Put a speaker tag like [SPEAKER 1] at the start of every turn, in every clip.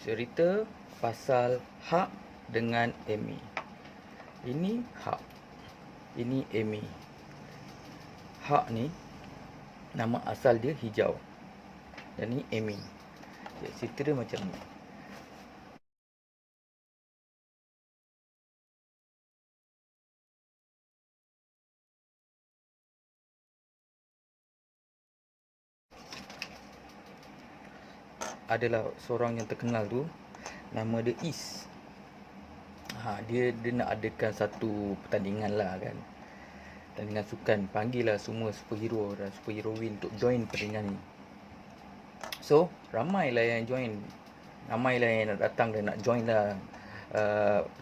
[SPEAKER 1] Cerita pasal Hak dengan Amy. Ini Hak, ini Amy. Hak ni nama asal dia hijau, dan ni Amy. Cerita dia macam ni. Adalah seorang yang terkenal tu, nama dia Is. Dia nak adakan satu pertandingan lah kan, pertandingan sukan. Panggil lah semua superhero dan superheroine untuk join pertandingan ni. So ramailah yang join, ramailah yang nak datang dan nak join lah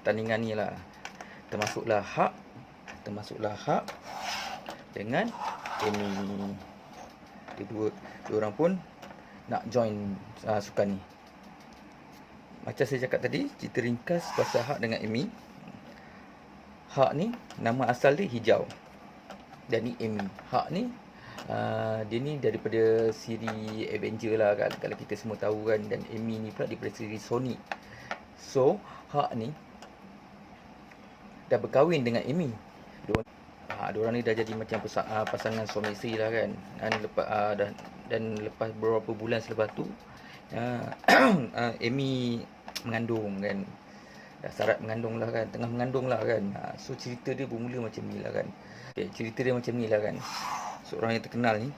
[SPEAKER 1] pertandingan ni lah. Termasuklah Hak dengan Amy. Dua orang pun nak join sukan ni. Macam saya cakap tadi, cerita ringkas pasal Hak dengan Amy. Hak ni nama asal dia hijau, dan ni Amy. Hak ni dia ni daripada siri Avenger lah kan, kalau kita semua tahu kan. Dan Amy ni pula daripada siri Sonic. So Hak ni dah berkahwin dengan Amy. Diorang ni dah jadi macam pasangan suami isteri lah kan. Dan lepas beberapa bulan selepas tu Amy mengandung kan. Dah syarat mengandung lah kan, tengah mengandung lah kan. So cerita dia bermula macam ni lah kan. Cerita dia macam ni lah kan. Seorang yang terkenal ni,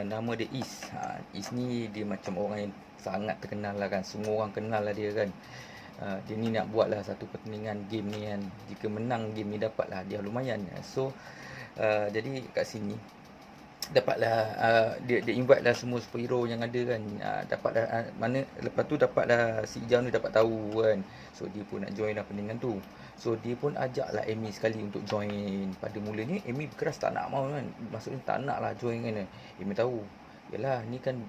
[SPEAKER 1] nama dia Is. Is ni dia macam orang yang sangat terkenal lah kan. Semua orang kenal lah dia kan. Dia ni nak buat lah satu pertandingan game ni kan. Jika menang game ni dapat lah dia lumayan. So jadi kat sini dapatlah dia invite lah semua superhero yang ada kan. Dapatlah lepas tu dapatlah si hijau ni dapat tahu kan. So dia pun nak join lah pertandingan tu. So dia pun ajak lah Amy sekali untuk join. Pada mulanya Amy berkeras tak nak mau kan. Maksudnya tak nak lah join kan. Amy tahu, yalah ni kan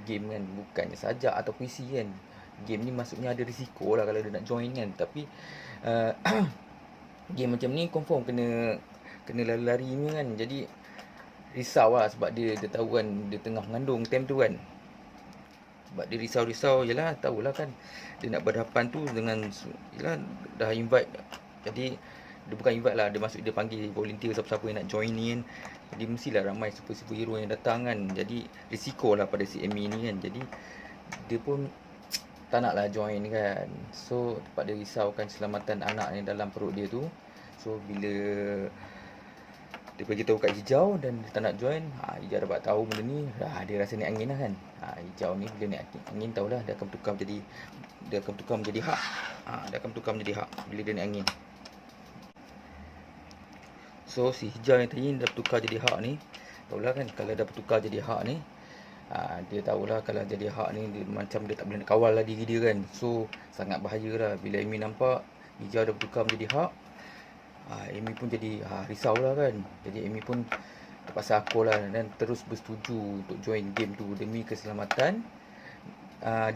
[SPEAKER 1] game kan, bukannya sajak atau puisi kan. Game ni maksudnya ada risiko lah kalau dia nak join kan. Tapi game macam ni confirm kena lari-lari ni kan. Jadi risau lah sebab dia tahu kan dia tengah mengandung time tu kan. Sebab dia risau-risau, yalah tahulah kan. Dia nak berhadapan tu dengan, yalah dah invite. Jadi dia bukan invite lah, dia panggil volunteer siapa-siapa yang nak join ni kan. Jadi mestilah ramai superhero yang datang kan. Jadi risiko lah pada si Amy ni kan. Jadi dia pun tak nak lah join kan. So tempat dia risaukan keselamatan anak yang dalam perut dia tu. So bila dia beritahu kat hijau dan dia tak nak join, hijau dapat tahu benda ni, dia rasa naik angin lah kan. Hijau ni bila naik angin tahulah dia akan bertukar menjadi Hak. Dia akan bertukar menjadi Hak bila dia naik angin. So si hijau yang tadi dah bertukar jadi Hak ni, tahulah kan kalau dah bertukar jadi Hak ni, dia tahulah kalau jadi Hak ni dia macam dia tak boleh nak kawal lah diri dia kan. So sangat bahaya lah. Bila Amy nampak hijau dah bertukar menjadi Hak, Amy pun jadi risau lah kan. Jadi Amy pun terpaksa akur lah dan terus bersetuju untuk join game tu demi keselamatan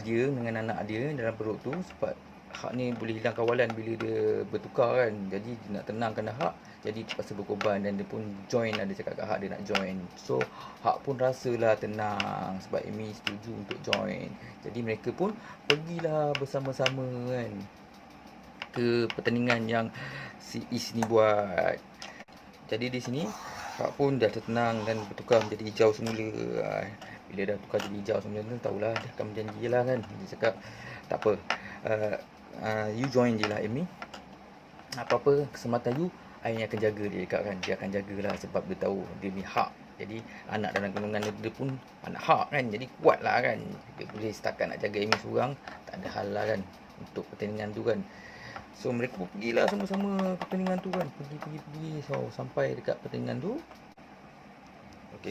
[SPEAKER 1] dia dengan anak dia dalam perut tu. Sebab Hak ni boleh hilang kawalan bila dia bertukar kan. Jadi dia nak tenangkan Hak, jadi terpaksa berkorban dan dia pun join lah. Dia cakap kat Hak dia nak join. So Hak pun rasalah tenang sebab Amy setuju untuk join. Jadi mereka pun pergilah bersama-sama kan ke pertandingan yang si Is ni buat. Jadi di sini Hak pun dah tenang dan bertukar menjadi hijau semula. Bila dah tukar jadi hijau semula tu, tahulah dia akan berjanji lah kan. Dia cakap tak apa, you join je lah Amy. Apa-apa keselamatan you, I akan jaga, dia cakap kan. Dia akan jagalah sebab dia tahu dia ni Hak. Jadi anak dalam kandungan dia pun anak Hak kan. Jadi kuat lah kan. Dia boleh setakat nak jaga Amy seorang, tak ada hal lah kan untuk pertandingan tu kan. So mereka pun pergilah sama-sama pertandingan tu kan. Pergi. So sampai dekat pertandingan tu,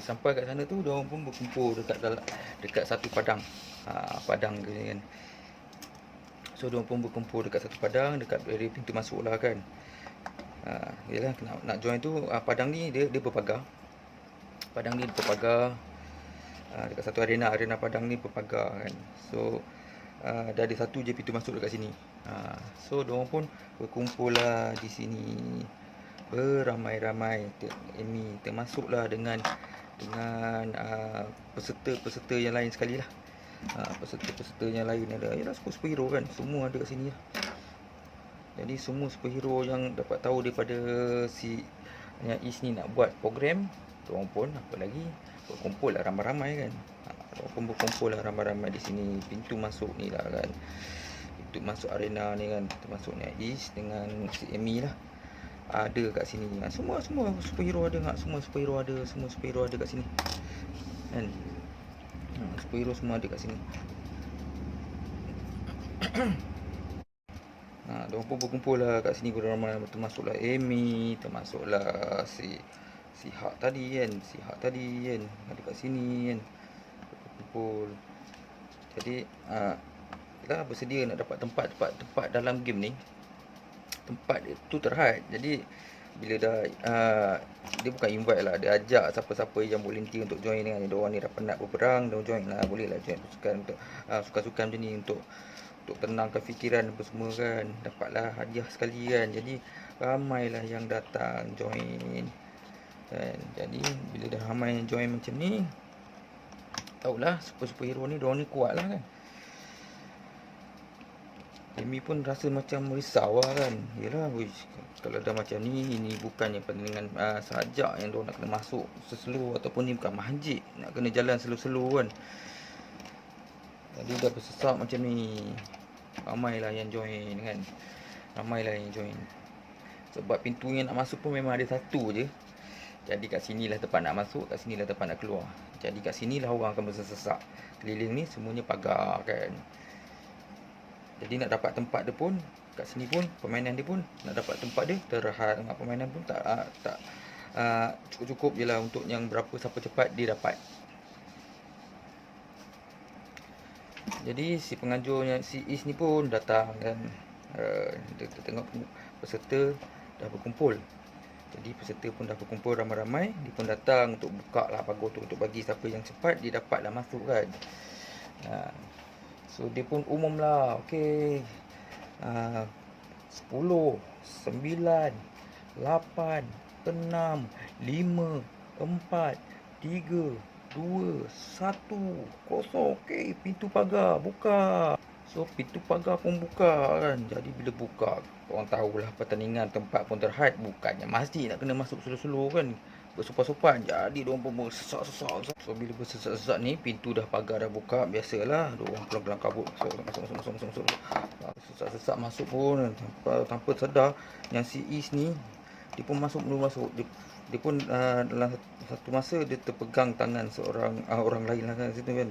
[SPEAKER 1] sampai kat sana tu diorang pun berkumpul dekat satu padang. Padang kan. So diorang pun berkumpul dekat satu padang, dekat area pintu masuk lah kan. Yalah nak join tu, padang ni dia berpagar. Padang ni berpagar. Dekat satu arena padang ni berpagar kan. So dah ada satu je pintu masuk dekat sini. So diorang pun berkumpul lah di sini beramai-ramai. Amy termasuklah dengan peserta-peserta yang lain sekali lah. Peserta-peserta yang lain ada. Yalah, superhero kan. Semua ada kat sini lah. Jadi semua superhero yang dapat tahu daripada si yang Is ni nak buat program, diorang pun apa lagi berkumpul lah ramai-ramai kan. Diorang pun berkumpul lah ramai-ramai di sini. Pintu masuk ni lah kan, pintu masuk arena ni kan, pintu masuknya Is dengan si Amy lah, ada kat sini. Semua superhero ada tak? Semua superhero ada kat sini kan. Superhero semua ada kat sini. Diorang pun berkumpul lah kat sini ramai. Termasuklah Amy, termasuklah si Hak tadi kan, ada kat sini kan, berkumpul. Jadi kita bersedia nak dapat tempat dalam game ni. Tempat itu terhad. Jadi bila dah dia bukan invite lah, dia ajak siapa-siapa yang volunteer untuk join dengan dia orang ni, dah penat berperang, dia join lah, boleh lah join sukan untuk sukan-sukan macam ni, untuk tenangkan fikiran apa semua kan. Dapatlah hadiah sekali kan. Jadi ramailah yang datang join kan. Jadi bila dah ramai yang join macam ni, tahulah superhero ni, diorang ni kuat lah kan. Amy pun rasa macam risau lah kan. Yelah, kalau dah macam ni, ini bukannya pertandingan sajak yang diorang nak kena masuk seslow, ataupun ni bukan masjid nak kena jalan slow-slow kan. Jadi dah bersesak macam ni, ramailah yang join kan. Sebab pintu yang nak masuk pun memang ada satu je. Jadi kat sinilah tempat nak masuk, kat sinilah tempat nak keluar. Jadi kat sinilah orang akan bersesak. Keliling ni semuanya pagar kan. Jadi nak dapat tempat dia pun, kat sini pun permainan dia pun nak dapat tempat dia terhad dengan permainan pun tak cukup-cukup je lah untuk yang berapa siapa cepat dia dapat. Jadi si penganjurnya si Is ni pun datang kan. Dia tengok peserta dah berkumpul. Jadi peserta pun dah berkumpul ramai-ramai. Dia pun datang untuk buka lah pagar tu, untuk bagi siapa yang cepat dia dapatlah masuk kan. So dia pun umum lah. Okay, 10, 9, 8, 6, 5, 4, 3, 2, 1, kosong. Okay, pintu pagar buka. So pintu pagar pun buka kan. Jadi bila buka, orang tahulah pertandingan tempat pun terhad. Bukannya masjid nak kena masuk slow-slow kan, bersopan-sopan. Jadi diorang pun bersesak-sesak. So bila bersesak-sesak ni, pintu dah pagar dah buka, biasalah diorang kelang-kelang kabut, masuk. Sesak-sesak masuk pun tanpa sedar yang si Is ni, dia pun masuk. Dia pun dalam satu masa dia terpegang tangan seorang orang lain lah kan situ kan.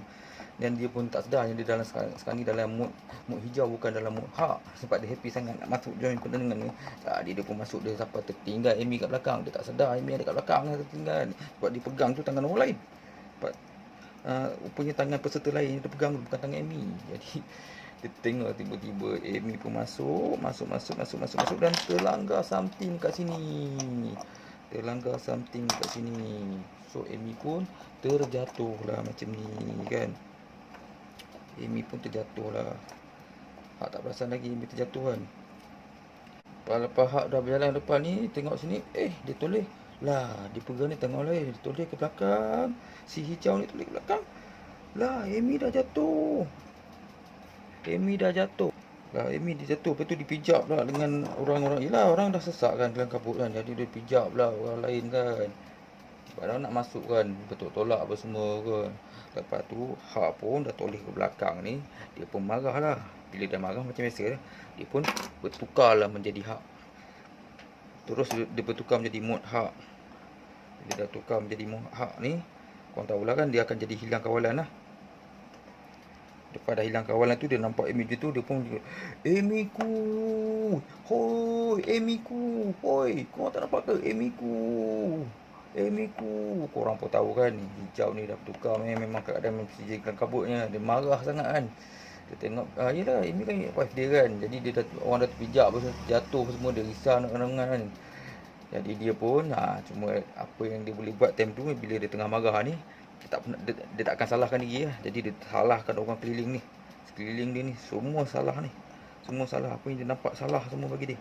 [SPEAKER 1] Dan dia pun tak sedar yang dia sekarang ni dalam mood hijau, bukan dalam mood hak. Sebab dia happy sangat nak masuk join pertandingan ni. Jadi dia pun masuk, dia sampai tertinggal Amy kat belakang. Dia tak sedar Amy ada kat belakang, tertinggal. Sebab dia pegang tu tangan orang lain. Sebab rupanya tangan peserta lain dia pegang, bukan tangan Amy. Jadi dia tengok tiba-tiba Amy pun masuk dan terlanggar something kat sini. So Amy pun terjatuh lah macam ni kan. Hak tak perasan lagi Amy terjatuh kan. Lepas Hak dah berjalan depan ni, tengok sini, dia toleh lah. Dia pegang ni tengok lah, dia toleh ke belakang. Si hijau ni toleh ke belakang. Lah, Amy dah jatuh. Lah, Amy dia jatuh. Lepas tu dipijak lah dengan orang-orang. Yelah, orang dah sesak kan, kelang kabut kan. Jadi dia pijak lah orang lain kan. Sebab nak masuk kan, betul tolak apa semua kan. Lepas tu Hak pun dah toleh ke belakang ni. Dia pun marah lah. Bila dia marah macam biasa, dia pun bertukar lah menjadi Hak. Terus dia bertukar menjadi mod Hak. Bila dah tukar menjadi mod Hak ni, korang tahulah kan, dia akan jadi hilang kawalan lah. Lepas dah hilang kawalan tu, dia nampak Amy tu, dia pun Amy ku, hoi Amy ku, hoi, korang tak nampak ke Amy ku. Korang pun tahu kan, hijau ni dah bertukar, memang kadang-kadang mesti kelang kabutnya. Dia marah sangat kan. Dia tengok, yelah Amy kan wife dia kan. Jadi dia dah, orang dah terpijak, jatuh semua, dia risau nak kenangan kan. Jadi dia pun cuma apa yang dia boleh buat time tu, bila dia tengah marah ni, dia tak akan salahkan diri lah. Jadi dia salahkan orang keliling ni. Sekeliling dia ni semua salah ni. Semua salah, apa yang dia nampak salah semua bagi dia.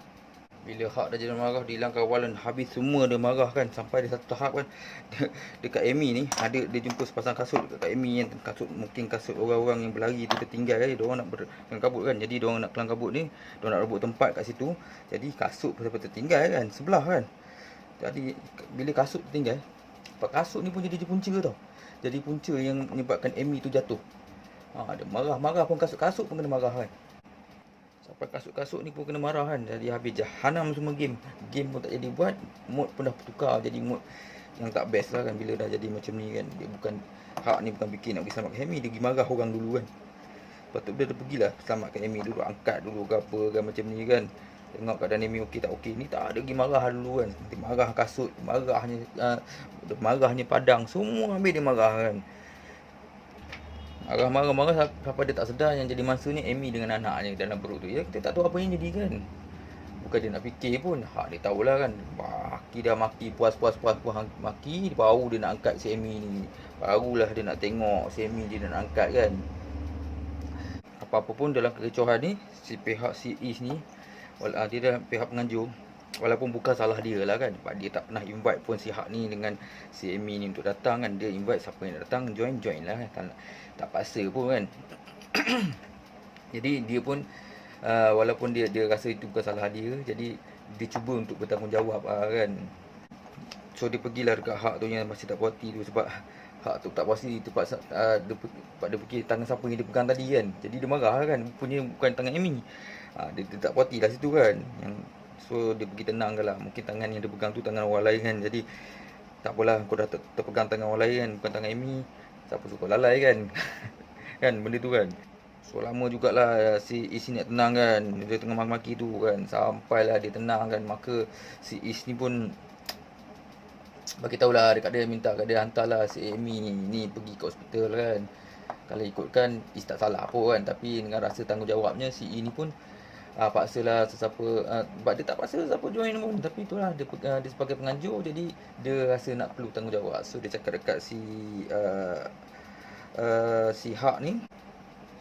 [SPEAKER 1] Bila Hak dah jadi marah, dia hilang kawalan, habis semua dia marah kan. Sampai dia satu tahap kan, dekat Amy ni, dia jumpa sepasang kasut dekat Amy, yang kasut, mungkin kasut orang-orang yang berlari tu tertinggal kan. Dia orang nak kelang kabut kan. Jadi dia orang nak kelang kabut ni, dia orang nak rebut tempat kat situ. Jadi kasut pasal tertinggal kan, sebelah kan. Jadi bila kasut tertinggal, kasut ni pun jadi punca tau. Jadi punca yang menyebabkan Amy tu jatuh. Dia marah-marah pun, kasut-kasut pun kena marah kan. Sampai kasut-kasut ni pun kena marah kan. Jadi habis jahanam semua game. Game pun tak jadi buat. Mod pun dah bertukar jadi mod yang tak best lah kan. Bila dah jadi macam ni kan. Dia bukan, Hak ni bukan fikir nak pergi selamatkan Amy. Dia pergi marah orang dulu kan. Lepas tu dia pergilah selamatkan Amy dulu. Angkat dulu ke apa kan, macam ni kan. Tengok keadaan Amy okey tak okey. Ni tak ada pergi marah dulu kan. Nanti marah kasut. Marahnya padang. Semua ambil dia marah kan. Marah-marah sampai dia tak sedar yang jadi masa ni Amy dengan anaknya dalam perut tu. Ya, kita tak tahu apa yang jadi kan. Bukan dia nak fikir pun, Hak dia tahulah kan. Maki puas maki, baru dia nak angkat si Amy ni. Barulah dia nak tengok si Amy dia nak angkat kan. Apa-apa pun dalam kekecohan ni, si pihak si Is ni, dia dalam pihak penganjur, walaupun bukan salah dia lah kan. Sebab dia tak pernah invite pun si Hak ni dengan si Amy ni untuk datang kan. Dia invite siapa yang datang, join lah kan. Tak paksa pun kan. Jadi dia pun walaupun dia rasa itu bukan salah dia, jadi dia cuba untuk bertanggungjawab kan. So dia pergilah dekat Hak tu yang masih tak puas hati tu. Sebab Hak tu tak puas hati tempat dia fikir tangan siapa yang dia pegang tadi kan. Jadi dia marah kan, punya bukan tangan Amy. Dia tak puas hati lah situ kan. So dia pergi tenangkan lah. Mungkin tangan yang dia pegang tu tangan orang lain kan. Jadi tak apalah, kau dah terpegang tangan orang lain kan, bukan tangan Amy. Siapa suka lalai kan. Kan benda tu kan. So lama jugalah si Is ni nak tenang kan. Dia tengah maki-maki tu kan. Sampailah dia tenang kan. Maka si Is ni pun bagi tahulah dekat dia, minta kat dia hantarlah si Amy ni pergi ke hospital kan. Kalau ikutkan Is tak salah pun kan. Tapi dengan rasa tanggungjawabnya, si E ni pun paksalah sesiapa, sebab dia tak paksa sesiapa join pun. Tapi itulah dia sebagai penganjur, jadi dia rasa nak perlu tanggungjawab. So dia cakap dekat si Hak ni.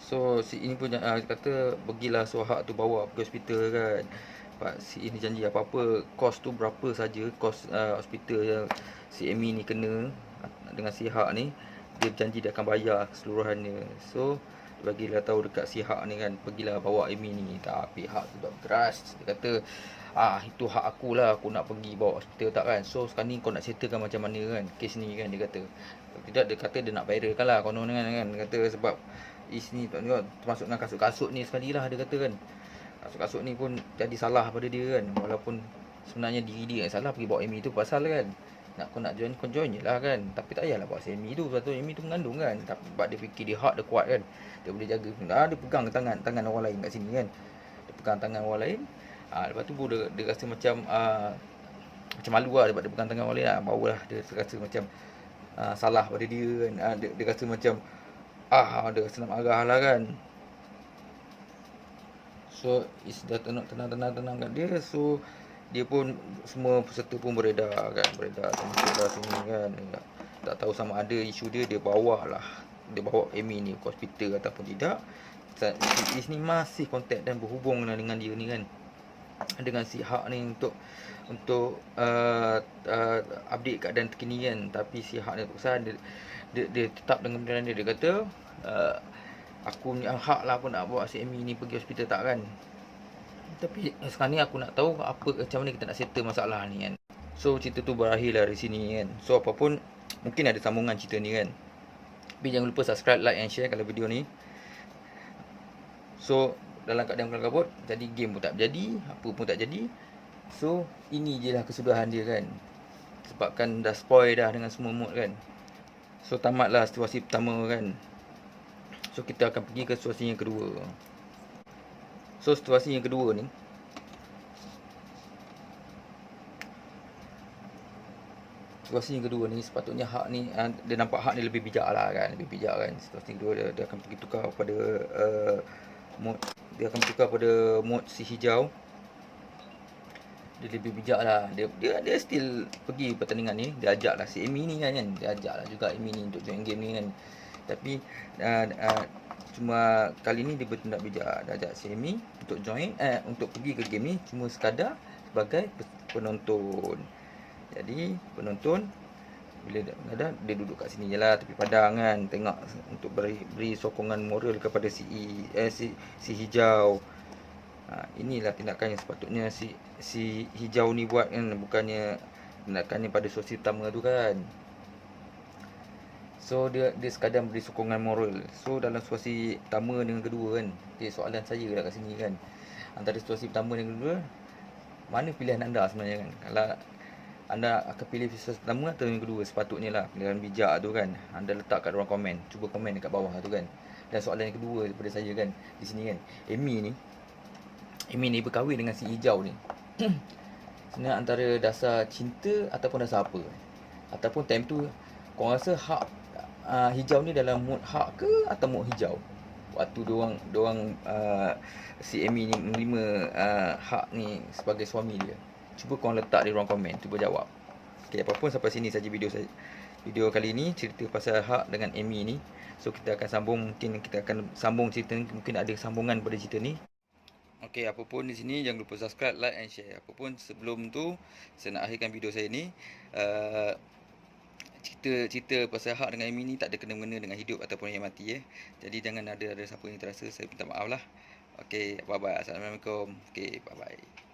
[SPEAKER 1] So si ini pun kata pergilah, so Hak tu bawa pergi hospital kan. Pak si ini janji apa-apa kos tu berapa saja, kos hospital yang si Amy ni kena dengan si Hak ni, dia janji dia akan bayar keseluruhannya. So bagilah tahu dekat si Hak ni kan, pergilah bawa Amy ni. Tapi Hak tu dah keras. Dia kata itu hak aku lah, aku nak pergi bawa hospital tak kan. So sekarang ni kau nak settlekan macam mana kan kes ni kan. Dia kata tidak, dia kata dia nak viralkan lah konon kan. Dia kata sebab Is ni termasuk dengan kasut-kasut ni sekali lah. Dia kata kan kasut-kasut ni pun jadi salah pada dia kan. Walaupun sebenarnya diri dia yang salah pergi bawa Amy tu pasal kan. Kau nak join, kau join je lah kan. Tapi tak payahlah bawa si Amy tu. Sebab tu Amy tu mengandung kan. Tapi sebab dia fikir dia Hak, dia kuat kan. Dia boleh jaga. Dia pegang tangan orang lain kat sini kan. Dia pegang tangan orang lain. Lepas tu dia rasa macam malu lah. Sebab dia pegang tangan orang lain. Barulah dia rasa macam salah pada dia kan. Dia rasa macam dia rasa nak marah lah kan. So Is dah tenang kat dia. So dia pun, semua peserta pun beredar termasuk dah sini kan. Tak tahu sama ada isu dia bawa Amy ni ke hospital ataupun tidak. Is ni masih kontak dan berhubung dengan dia ni kan, dengan si Hak ni untuk update keadaan terkini kan. Tapi si Hak ni pesan dia tetap dengan benda dia. Dia kata aku ni Hak lah pun nak bawa si Amy ni pergi hospital tak kan. Tapi sekarang ni aku nak tahu macam mana kita nak settle masalah ni kan. So cerita tu berakhir lah dari sini kan. So apapun, mungkin ada sambungan cerita ni kan. Tapi jangan lupa subscribe, like and share kalau video ni. So dalam keadaan kelang kabut, jadi game pun tak jadi, apa pun tak jadi. So ini je lah kesudahan dia kan. Sebabkan dah spoil dah dengan semua mod kan. So tamatlah situasi pertama kan. So kita akan pergi ke situasi yang kedua. So situasi yang kedua ni, sepatutnya Hak ni, dia nampak Hak ni lebih bijak kan. Situasi kedua dia akan pergi tukar pada mod. Dia akan tukar pada mod si hijau. Dia lebih bijak lah. Dia still pergi pertandingan ni. Dia ajak lah si Amy ni kan. Dia ajak lah juga Amy ni untuk join game ni kan. Tapi cuma kali ni dia bertindak bijak. Dia ajak si Amy untuk join, untuk pergi ke game ni cuma sekadar sebagai penonton. Jadi penonton bila dia duduk kat sini je lah, tepi padang kan, tengok untuk beri sokongan moral kepada si hijau. Inilah tindakan yang sepatutnya si hijau ni buat kan, bukannya tindakannya pada sosial utama tu kan. So dia sekadar beri sokongan moral. So dalam situasi pertama dengan kedua kan, soalan saya lah kat sini kan, antara situasi pertama dengan kedua, mana pilihan anda sebenarnya kan? Kalau anda akan pilih situasi pertama atau yang kedua, sepatutnya lah pilihan bijak tu kan, anda letak kat ruang komen, cuba komen dekat bawah tu kan. Dan soalan yang kedua daripada saya kan, di sini kan, Amy ni berkahwin dengan si hijau ni. Sebenarnya antara dasar cinta ataupun dasar apa? Ataupun time tu korang rasa hak hijau ni dalam mood hak ke atau mood hijau? Waktu diorang si Amy ni menerima hak ni sebagai suami dia. Cuba korang letak di ruang komen, cuba jawab. Okay, apapun sampai sini saja video kali ni, cerita pasal hak dengan Amy ni. So kita akan sambung cerita ni, mungkin ada sambungan pada cerita ni. Okey, apapun di sini jangan lupa subscribe, like and share. Apapun sebelum tu, saya nak akhirkan video saya ni. Cerita pasal hak dengan Amy ni tak ada kena-mengena dengan hidup ataupun yang mati . Jadi jangan ada siapa yang terasa, saya minta maaf lah. Okey, bye bye. Assalamualaikum. Okey, bye bye.